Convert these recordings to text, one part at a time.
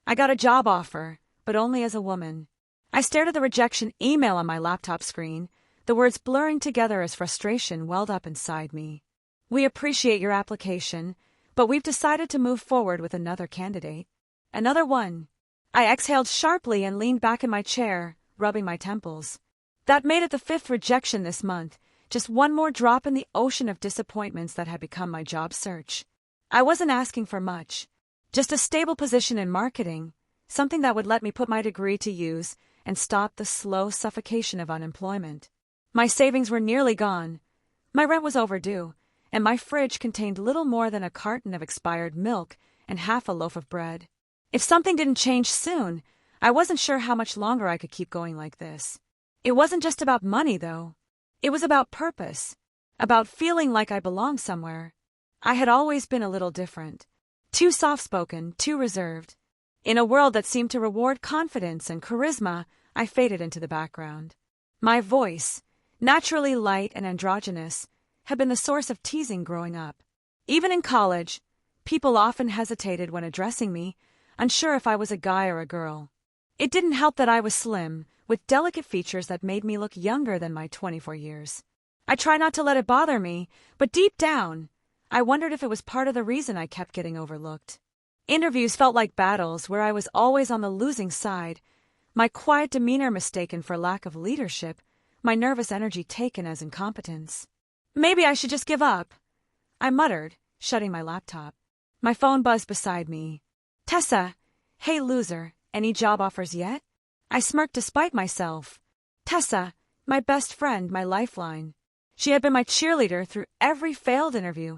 I got a job offer, but only as a woman. I stared at the rejection email on my laptop screen, the words blurring together as frustration welled up inside me. We appreciate your application, but we've decided to move forward with another candidate. Another one. I exhaled sharply and leaned back in my chair, rubbing my temples. That made it the 5th rejection this month, just one more drop in the ocean of disappointments that had become my job search. I wasn't asking for much. Just a stable position in marketing, something that would let me put my degree to use and stop the slow suffocation of unemployment. My savings were nearly gone. My rent was overdue, and my fridge contained little more than a carton of expired milk and half a loaf of bread. If something didn't change soon, I wasn't sure how much longer I could keep going like this. It wasn't just about money, though. It was about purpose, about feeling like I belonged somewhere. I had always been a little different. Too soft-spoken, too reserved. In a world that seemed to reward confidence and charisma, I faded into the background. My voice, naturally light and androgynous, had been the source of teasing growing up. Even in college, people often hesitated when addressing me, unsure if I was a guy or a girl. It didn't help that I was slim, with delicate features that made me look younger than my 24 years. I tried not to let it bother me, but deep down, I wondered if it was part of the reason I kept getting overlooked. Interviews felt like battles where I was always on the losing side, my quiet demeanor mistaken for lack of leadership, my nervous energy taken as incompetence. Maybe I should just give up, I muttered, shutting my laptop. My phone buzzed beside me. Tessa, hey loser, any job offers yet? I smirked despite myself. Tessa, my best friend, my lifeline. She had been my cheerleader through every failed interview,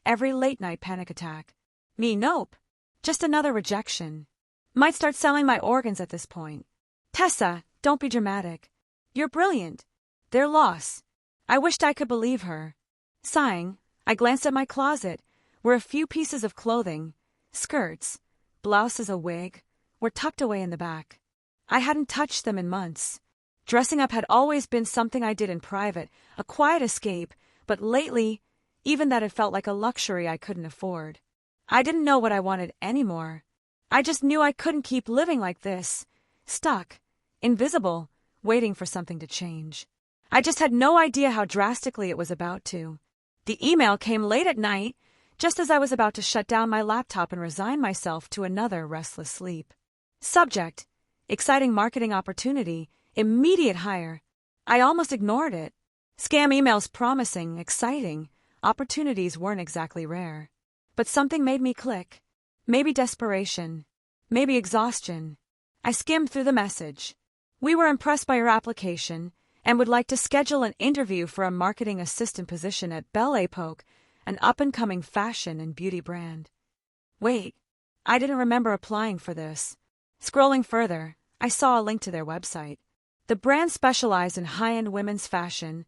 every late-night panic attack. Me, nope. Just another rejection. Might start selling my organs at this point. Tessa, don't be dramatic. You're brilliant. Their loss. I wished I could believe her. Sighing, I glanced at my closet, where a few pieces of clothing, skirts, blouses, a wig, were tucked away in the back. I hadn't touched them in months. Dressing up had always been something I did in private, a quiet escape, but lately, even that had felt like a luxury I couldn't afford. I didn't know what I wanted anymore. I just knew I couldn't keep living like this, stuck, invisible, waiting for something to change. I just had no idea how drastically it was about to. The email came late at night, just as I was about to shut down my laptop and resign myself to another restless sleep. Subject: exciting marketing opportunity, immediate hire. I almost ignored it. Scam emails promising, exciting. Opportunities weren't exactly rare. But something made me click. Maybe desperation. Maybe exhaustion. I skimmed through the message. We were impressed by your application and would like to schedule an interview for a marketing assistant position at Belle Époque, an up-and-coming fashion and beauty brand. Wait, I didn't remember applying for this. Scrolling further, I saw a link to their website. The brand specialized in high-end women's fashion,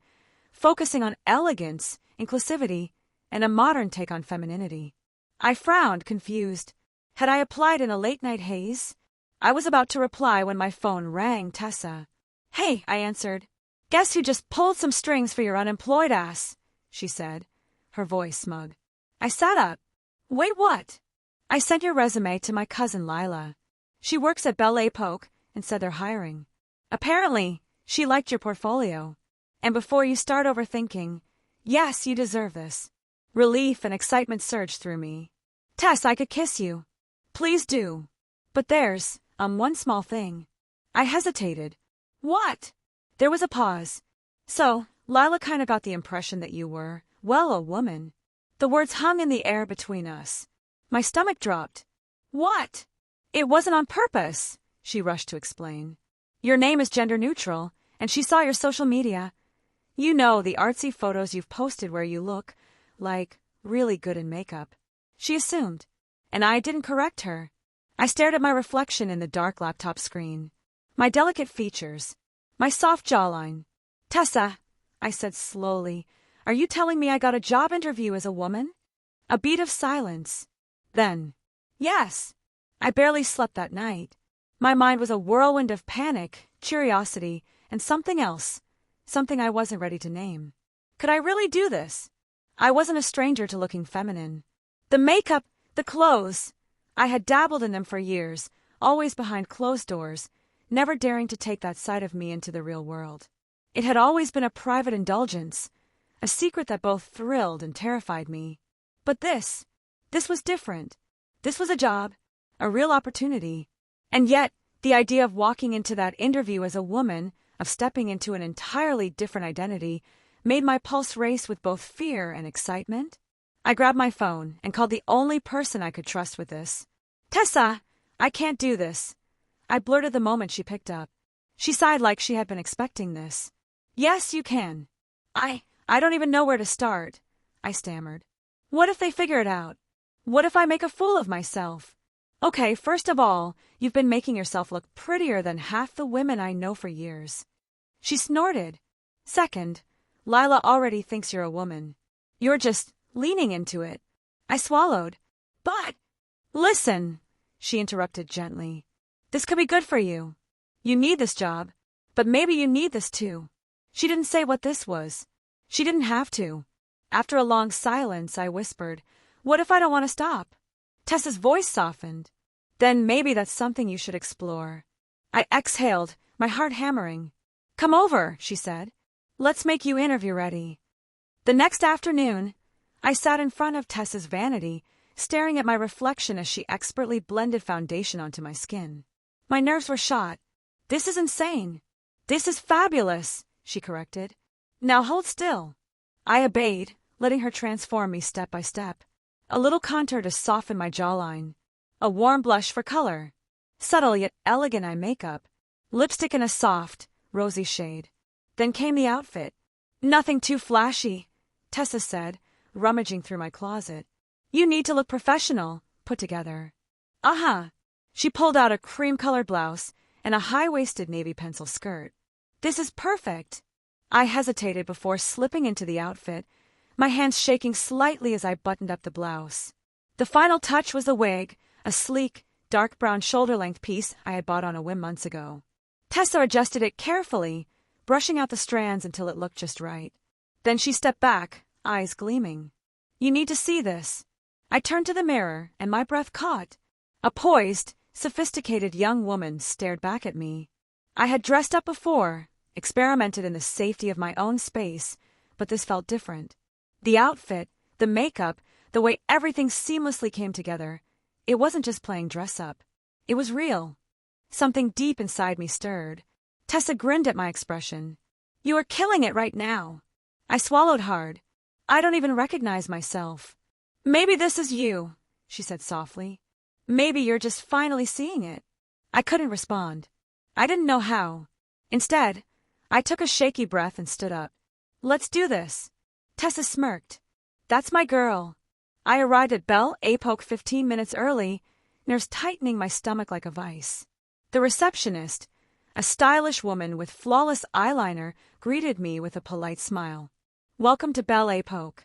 focusing on elegance, inclusivity, and a modern take on femininity. I frowned, confused. Had I applied in a late-night haze? I was about to reply when my phone rang. Tessa. Hey, I answered. Guess who just pulled some strings for your unemployed ass, she said, her voice smug. I sat up. Wait, what? I sent your resume to my cousin Lila. She works at Belle Époque and said they're hiring. Apparently, she liked your portfolio. And before you start overthinking, yes, you deserve this. Relief and excitement surged through me. Tess, I could kiss you. Please do. But there's, one small thing. I hesitated. What? There was a pause. So, Lila kind of got the impression that you were, well, a woman. The words hung in the air between us. My stomach dropped. What? It wasn't on purpose, she rushed to explain. Your name is gender neutral, and she saw your social media. You know, the artsy photos you've posted where you look, like, really good in makeup. She assumed, and I didn't correct her. I stared at my reflection in the dark laptop screen. My delicate features. My soft jawline. Tessa, I said slowly, are you telling me I got a job interview as a woman? A beat of silence. Then, yes. I barely slept that night. My mind was a whirlwind of panic, curiosity, and something else. Something I wasn't ready to name. Could I really do this? I wasn't a stranger to looking feminine. The makeup, the clothes. I had dabbled in them for years, always behind closed doors, never daring to take that side of me into the real world. It had always been a private indulgence, a secret that both thrilled and terrified me. But this was different. This was a job, a real opportunity. And yet, the idea of walking into that interview as a woman, of stepping into an entirely different identity, made my pulse race with both fear and excitement. I grabbed my phone and called the only person I could trust with this. "Tessa, I can't do this," I blurted the moment she picked up. She sighed like she had been expecting this. "Yes, you can. I don't even know where to start," I stammered. "What if they figure it out? What if I make a fool of myself? Okay, first of all, you've been making yourself look prettier than half the women I know for years." She snorted. "Second, Lila already thinks you're a woman. You're just leaning into it." I swallowed. "But—" "Listen," she interrupted gently. "This could be good for you. You need this job, but maybe you need this too." She didn't say what this was. She didn't have to. After a long silence, I whispered, "What if I don't want to stop?" Tessa's voice softened. "Then maybe that's something you should explore." I exhaled, my heart hammering. "Come over," she said. "Let's make you interview ready." The next afternoon, I sat in front of Tessa's vanity, staring at my reflection as she expertly blended foundation onto my skin. My nerves were shot. "This is insane." "This is fabulous," she corrected. "Now hold still." I obeyed, letting her transform me step by step. A little contour to soften my jawline. A warm blush for color. Subtle yet elegant eye makeup. Lipstick in a soft, rosy shade. Then came the outfit. "Nothing too flashy," Tessa said, rummaging through my closet. "You need to look professional, put together." "Uh-huh." She pulled out a cream-colored blouse and a high-waisted navy pencil skirt. "This is perfect." I hesitated before slipping into the outfit, my hands shaking slightly as I buttoned up the blouse. The final touch was a wig, a sleek, dark brown shoulder-length piece I had bought on a whim months ago. Tessa adjusted it carefully, brushing out the strands until it looked just right. Then she stepped back, eyes gleaming. "You need to see this." I turned to the mirror, and my breath caught. A poised, sophisticated young woman stared back at me. I had dressed up before, experimented in the safety of my own space, but this felt different. The outfit, the makeup, the way everything seamlessly came together, it wasn't just playing dress-up. It was real. Something deep inside me stirred. Tessa grinned at my expression. "You are killing it right now." I swallowed hard. I don't even recognize myself. "Maybe this is you," she said softly. "Maybe you're just finally seeing it." I couldn't respond. I didn't know how. Instead, I took a shaky breath and stood up. "Let's do this." Tessa smirked. "That's my girl." I arrived at Belle Époque 15 minutes early, nerves tightening my stomach like a vice. The receptionist, a stylish woman with flawless eyeliner, greeted me with a polite smile. "Welcome to Belle Époque."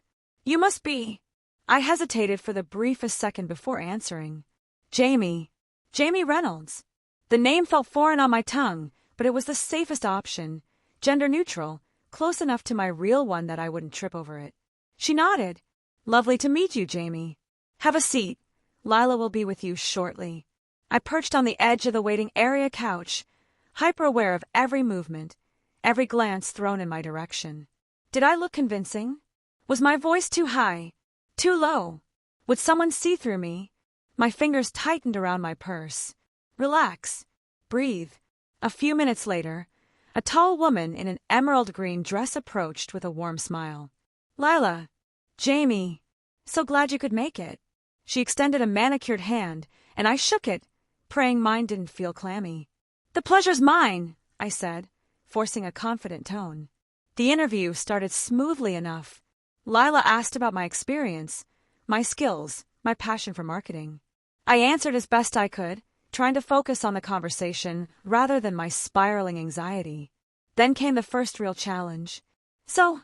"You must be—" I hesitated for the briefest second before answering. Jamie Reynolds." The name felt foreign on my tongue, but it was the safest option, gender neutral, close enough to my real one that I wouldn't trip over it. She nodded. "Lovely to meet you, Jamie. Have a seat. Lila will be with you shortly." I perched on the edge of the waiting area couch, hyper-aware of every movement, every glance thrown in my direction. Did I look convincing? Was my voice too high? Too low? Would someone see through me? My fingers tightened around my purse. Relax. Breathe. A few minutes later, a tall woman in an emerald green dress approached with a warm smile. "Lila. Jamie. So glad you could make it." She extended a manicured hand, and I shook it, praying mine didn't feel clammy. "The pleasure's mine," I said, forcing a confident tone. The interview started smoothly enough. Lila asked about my experience, my skills, my passion for marketing. I answered as best I could, trying to focus on the conversation rather than my spiraling anxiety. Then came the first real challenge. "So,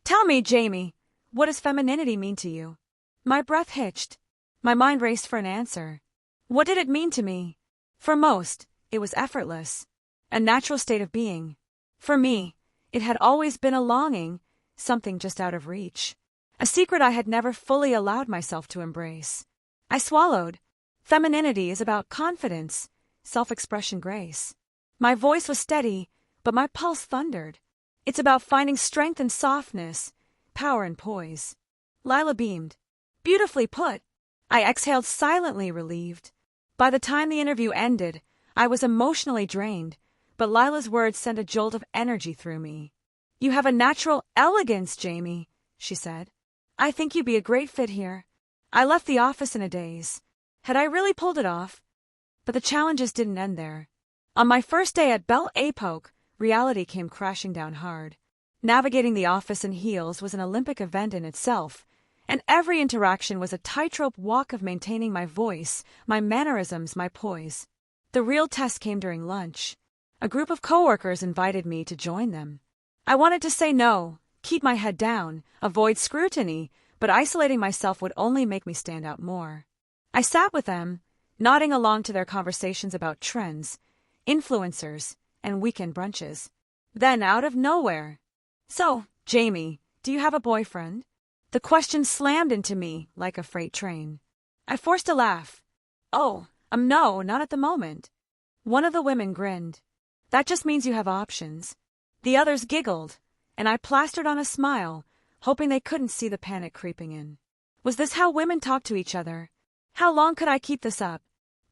tell me, Jamie, what does femininity mean to you?" My breath hitched. My mind raced for an answer. What did it mean to me? For most, it was effortless, a natural state of being. For me, it had always been a longing, something just out of reach. A secret I had never fully allowed myself to embrace. I swallowed. Femininity is about confidence, self-expression, grace. My voice was steady, but my pulse thundered. It's about finding strength and softness, power and poise. Lila beamed. Beautifully put. I exhaled silently, relieved. By the time the interview ended, I was emotionally drained, but Lila's words sent a jolt of energy through me. You have a natural elegance, Jamie, she said. I think you'd be a great fit here. I left the office in a daze. Had I really pulled it off? But the challenges didn't end there. On my first day at Belle Époque, reality came crashing down hard. Navigating the office in heels was an Olympic event in itself, and every interaction was a tightrope walk of maintaining my voice, my mannerisms, my poise. The real test came during lunch. A group of coworkers invited me to join them. I wanted to say no, keep my head down, avoid scrutiny, but isolating myself would only make me stand out more. I sat with them, nodding along to their conversations about trends, influencers, and weekend brunches. Then, out of nowhere, "So, Jamie, do you have a boyfriend?" The question slammed into me like a freight train. I forced a laugh. "Oh, no, not at the moment." One of the women grinned. "That just means you have options." The others giggled, and I plastered on a smile, hoping they couldn't see the panic creeping in. Was this how women talk to each other? How long could I keep this up?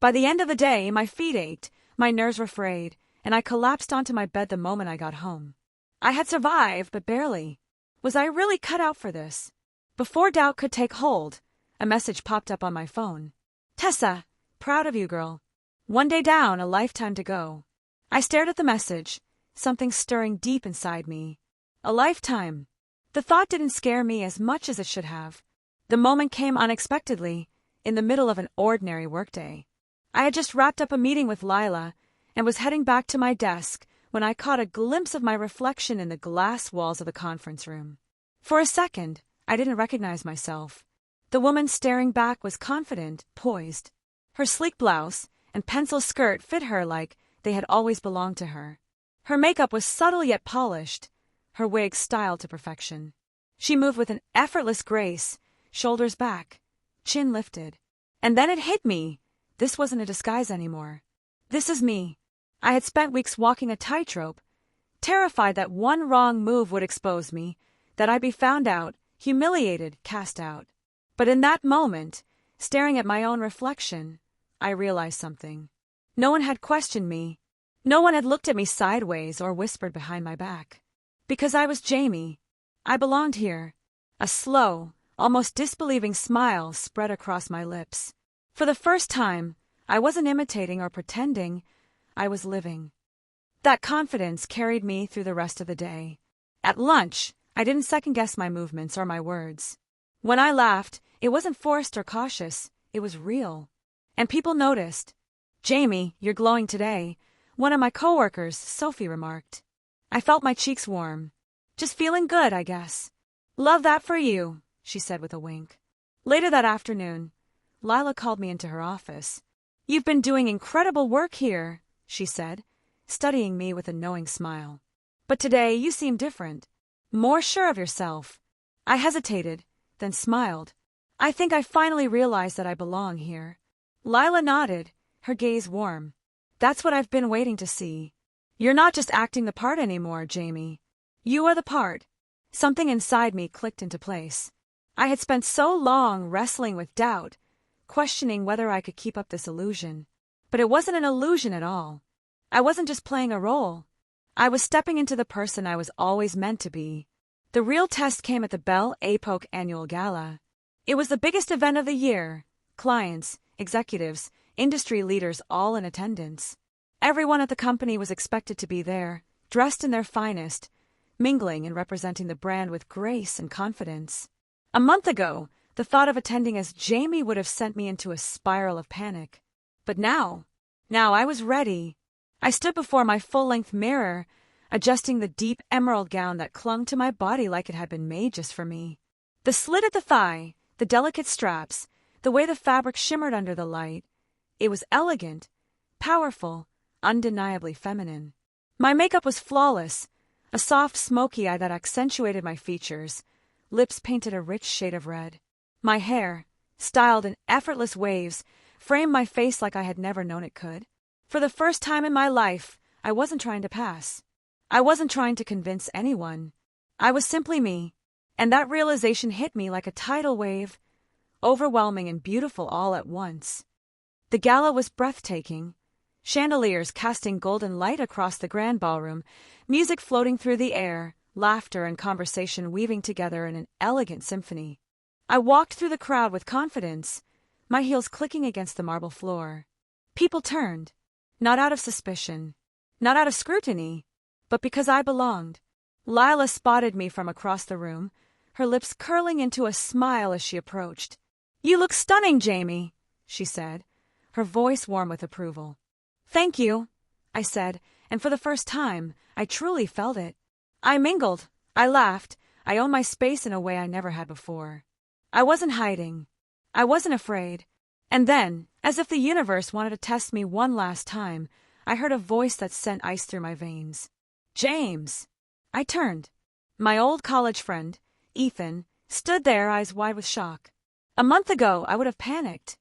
By the end of the day, my feet ached, my nerves were frayed, and I collapsed onto my bed the moment I got home. I had survived, but barely. Was I really cut out for this? Before doubt could take hold, a message popped up on my phone. "Tessa, proud of you, girl. One day down, a lifetime to go." I stared at the message, something stirring deep inside me. A lifetime. The thought didn't scare me as much as it should have. The moment came unexpectedly, in the middle of an ordinary workday. I had just wrapped up a meeting with Lila and was heading back to my desk when I caught a glimpse of my reflection in the glass walls of the conference room. For a second, I didn't recognize myself. The woman staring back was confident, poised. Her sleek blouse and pencil skirt fit her like they had always belonged to her. Her makeup was subtle yet polished, her wig styled to perfection. She moved with an effortless grace, shoulders back, chin lifted. And then it hit me. This wasn't a disguise anymore. This is me. I had spent weeks walking a tightrope, terrified that one wrong move would expose me, that I'd be found out, humiliated, cast out. But in that moment, staring at my own reflection, I realized something. No one had questioned me. No one had looked at me sideways or whispered behind my back. Because I was Jamie. I belonged here. A slow, almost disbelieving smile spread across my lips. For the first time, I wasn't imitating or pretending. I was living. That confidence carried me through the rest of the day. At lunch, I didn't second-guess my movements or my words. When I laughed, it wasn't forced or cautious. It was real. And people noticed. "Jamie, you're glowing today," one of my coworkers, Sophie, remarked. I felt my cheeks warm. "Just feeling good, I guess." "Love that for you," she said with a wink. Later that afternoon, Lila called me into her office. "You've been doing incredible work here," she said, studying me with a knowing smile. "But today you seem different. More sure of yourself." I hesitated, then smiled. "I think I finally realized that I belong here." Lila nodded, her gaze warm. "That's what I've been waiting to see. You're not just acting the part anymore, Jamie. You are the part." Something inside me clicked into place. I had spent so long wrestling with doubt, questioning whether I could keep up this illusion. But it wasn't an illusion at all. I wasn't just playing a role. I was stepping into the person I was always meant to be. The real test came at the Belle Époque annual gala. It was the biggest event of the year. Clients, executives, industry leaders all in attendance. Everyone at the company was expected to be there, dressed in their finest, mingling and representing the brand with grace and confidence. A month ago, the thought of attending as Jamie would have sent me into a spiral of panic. But now I was ready. I stood before my full-length mirror, adjusting the deep emerald gown that clung to my body like it had been made just for me. The slit at the thigh, the delicate straps, the way the fabric shimmered under the light. It was elegant, powerful, undeniably feminine. My makeup was flawless, a soft smoky eye that accentuated my features, lips painted a rich shade of red. My hair, styled in effortless waves, framed my face like I had never known it could. For the first time in my life, I wasn't trying to pass. I wasn't trying to convince anyone. I was simply me. And that realization hit me like a tidal wave, overwhelming and beautiful all at once. The gala was breathtaking. Chandeliers casting golden light across the grand ballroom, music floating through the air, laughter and conversation weaving together in an elegant symphony. I walked through the crowd with confidence, my heels clicking against the marble floor. People turned, not out of suspicion, not out of scrutiny, but because I belonged. Lila spotted me from across the room, her lips curling into a smile as she approached. "You look stunning, Jamie," she said, her voice warm with approval. "Thank you," I said, and for the first time, I truly felt it. I mingled, I laughed, I owned my space in a way I never had before. I wasn't hiding. I wasn't afraid. And then, as if the universe wanted to test me one last time, I heard a voice that sent ice through my veins. "James!" I turned. My old college friend, Ethan, stood there, eyes wide with shock. A month ago, I would have panicked.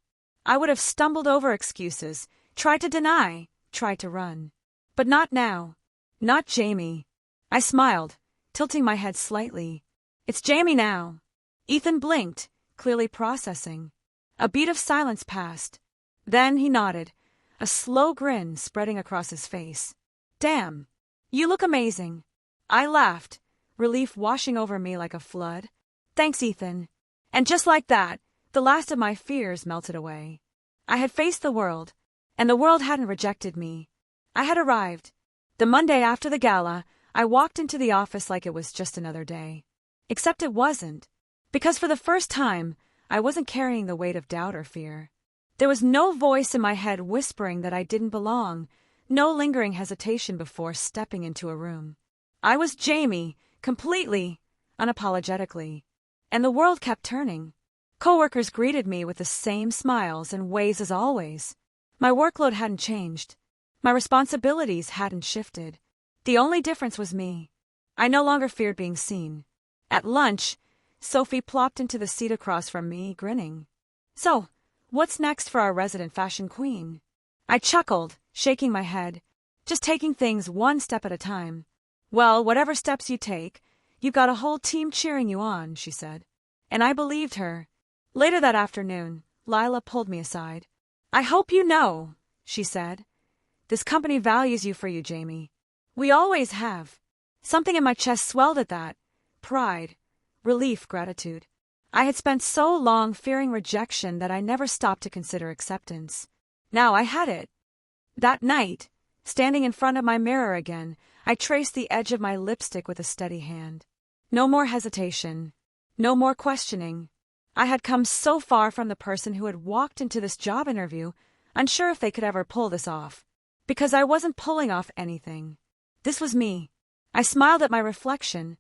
I would have stumbled over excuses, tried to deny, tried to run. But not now. Not Jamie. I smiled, tilting my head slightly. "It's Jamie now." Ethan blinked, clearly processing. A beat of silence passed. Then he nodded, a slow grin spreading across his face. "Damn. You look amazing." I laughed, relief washing over me like a flood. "Thanks, Ethan." And just like that, the last of my fears melted away. I had faced the world, and the world hadn't rejected me. I had arrived. The Monday after the gala, I walked into the office like it was just another day. Except it wasn't. Because for the first time, I wasn't carrying the weight of doubt or fear. There was no voice in my head whispering that I didn't belong, no lingering hesitation before stepping into a room. I was Jamie, completely, unapologetically. And the world kept turning. Coworkers greeted me with the same smiles and ways as always. My workload hadn't changed. My responsibilities hadn't shifted. The only difference was me. I no longer feared being seen. At lunch, Sophie plopped into the seat across from me, grinning. "So, what's next for our resident fashion queen?" I chuckled, shaking my head. "Just taking things one step at a time." "Well, whatever steps you take, you've got a whole team cheering you on," she said. And I believed her. Later that afternoon, Lila pulled me aside. "I hope you know," she said. "This company values you for you, Jamie. We always have." Something in my chest swelled at that. Pride, relief, gratitude. I had spent so long fearing rejection that I never stopped to consider acceptance. Now I had it. That night, standing in front of my mirror again, I traced the edge of my lipstick with a steady hand. No more hesitation. No more questioning. I had come so far from the person who had walked into this job interview, unsure if they could ever pull this off. Because I wasn't pulling off anything. This was me. I smiled at my reflection,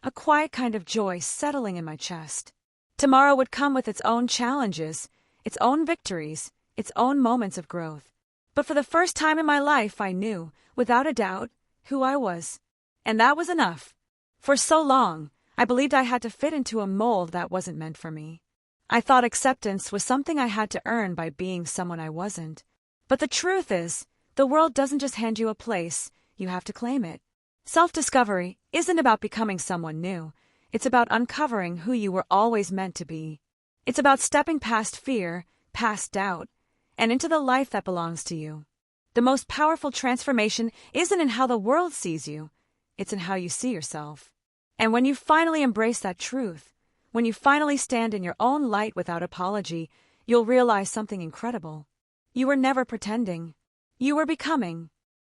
a quiet kind of joy settling in my chest. Tomorrow would come with its own challenges, its own victories, its own moments of growth. But for the first time in my life, I knew, without a doubt, who I was. And that was enough. For so long, I believed I had to fit into a mold that wasn't meant for me. I thought acceptance was something I had to earn by being someone I wasn't. But the truth is, the world doesn't just hand you a place, you have to claim it. Self-discovery isn't about becoming someone new. It's about uncovering who you were always meant to be. It's about stepping past fear, past doubt, and into the life that belongs to you. The most powerful transformation isn't in how the world sees you. It's in how you see yourself. And when you finally embrace that truth, when you finally stand in your own light without apology, you'll realize something incredible. You were never pretending. You were becoming.